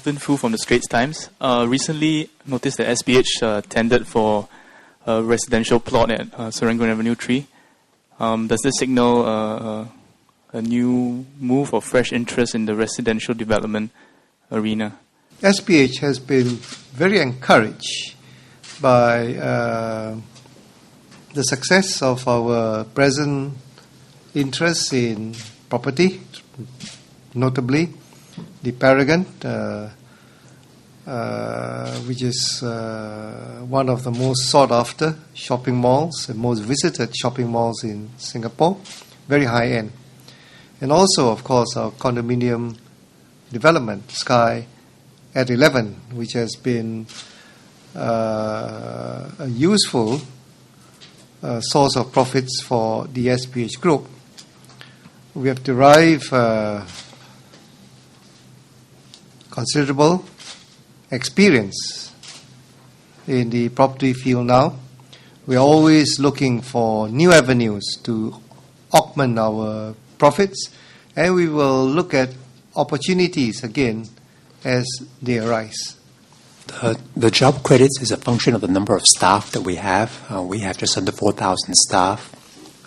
Melvin Fu from the Straits Times. Recently noticed that SPH tendered for a residential plot at Serangoon Avenue 3. Does this signal a new move or fresh interest in the residential development arena? SPH has been very encouraged by the success of our present interest in property, notably the Paragon, which is one of the most sought after shopping malls and most visited shopping malls in Singapore, very high end. And also, of course, our condominium development, Sky at 11, which has been a useful source of profits for the SPH group. We have derived considerable experience in the property field now. We are always looking for new avenues to augment our profits, and we will look at opportunities again as they arise. The job credits is a function of the number of staff that we have. We have just under 4,000 staff.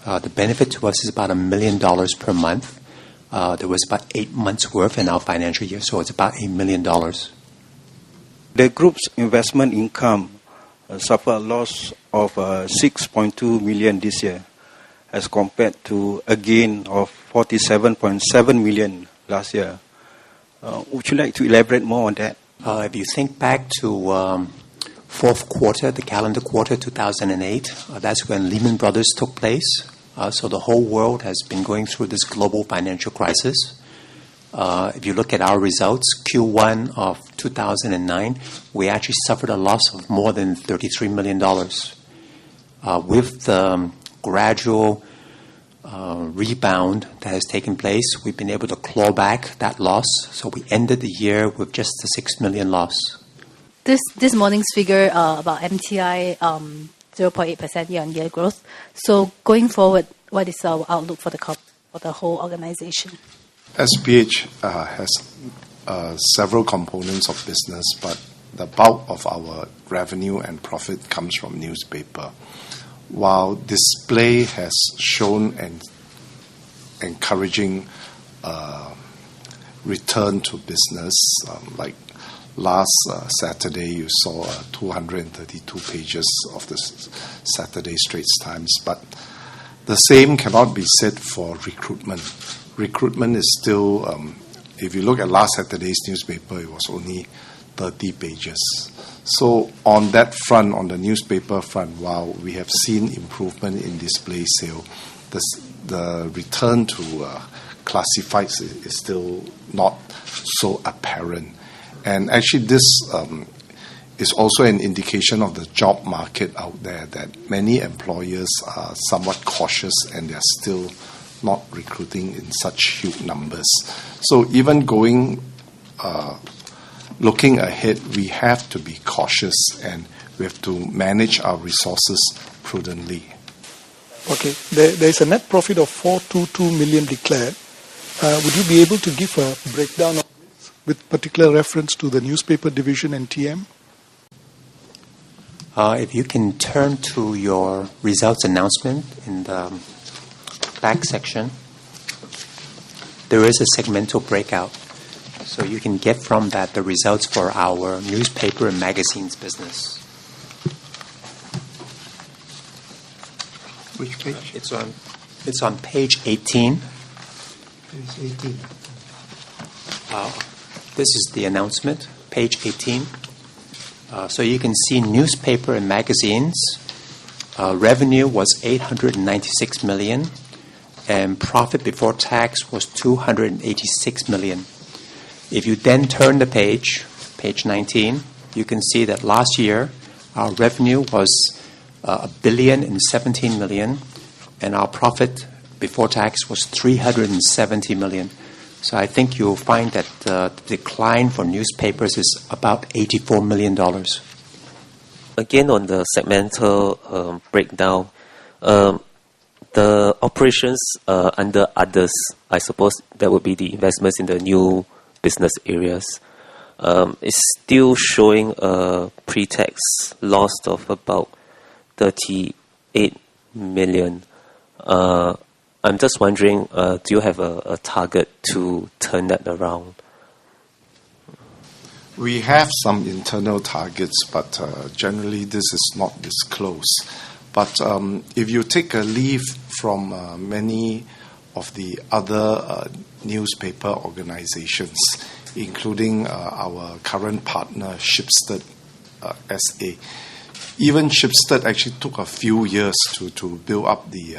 The benefit to us is about $1 million per month. There was about 8 months' worth in our financial year, so it's about $8 million. The group's investment income suffered a loss of 6.2 million this year, as compared to a gain of 47.7 million last year. Would you like to elaborate more on that? If you think back to fourth quarter, the calendar quarter 2008, that's when Lehman Brothers took place. So the whole world has been going through this global financial crisis. If you look at our results, Q1 of 2009, we actually suffered a loss of more than $33 million. With the gradual rebound that has taken place, we've been able to claw back that loss. So we ended the year with just a $6 million loss. This morning's figure about MTI, 0.8% year-on-year growth. So going forward, what is our outlook for the whole organization? SPH has several components of business, but the bulk of our revenue and profit comes from newspaper. While display has shown an encouraging return to business, like last Saturday, you saw 232 pages of the Saturday Straits Times. But the same cannot be said for recruitment. Recruitment is still, if you look at last Saturday's newspaper, it was only 30 pages. So on that front, on the newspaper front, while we have seen improvement in display sale, the return to classifieds is still not so apparent. And actually this is also an indication of the job market out there, that many employers are somewhat cautious and they're still not recruiting in such huge numbers. So even looking ahead, we have to be cautious and we have to manage our resources prudently. Okay, there is a net profit of 422 million declared. Would you be able to give a breakdown of this with particular reference to the newspaper division and TM? If you can turn to your results announcement in the back section, there is a segmental breakout. So you can get from that the results for our newspaper and magazines business. Which page? It's on page 18. Page 18. This is the announcement, page 18. So you can see newspaper and magazines. Revenue was 896 million, and profit before tax was 286 million. If you then turn the page 19, you can see that last year our revenue was $1,017 million, and our profit before tax was 370 million. So I think you'll find that the decline for newspapers is about $84 million. Again, on the segmental breakdown, the operations under others, I suppose that would be the investments in the new business areas. it's still showing a pre-tax loss of about 38 million. I'm just wondering, do you have a target to turn that around? We have some internal targets, but generally this is not disclosed. But if you take a leaf from many of the other newspaper organizations, including our current partner, Shipstead SA, even Shipstead actually took a few years to build up the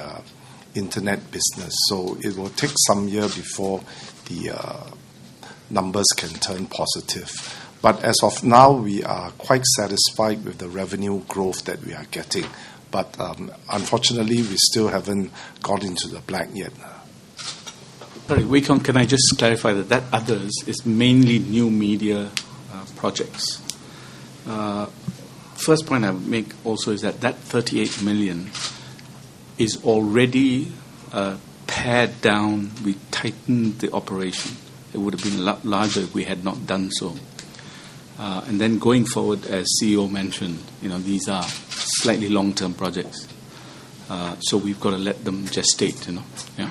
internet business. So it will take some year before the numbers can turn positive. But as of now, we are quite satisfied with the revenue growth that we are getting. But unfortunately, we still haven't got into the black yet. Sorry, Wee Kong, can I just clarify that others is mainly new media projects? First point I would make also is that 38 million is already pared down. We tightened the operation. It would have been a lot larger if we had not done so. And then going forward, as CEO mentioned, these are slightly long-term projects. So we've got to let them gestate, Yeah.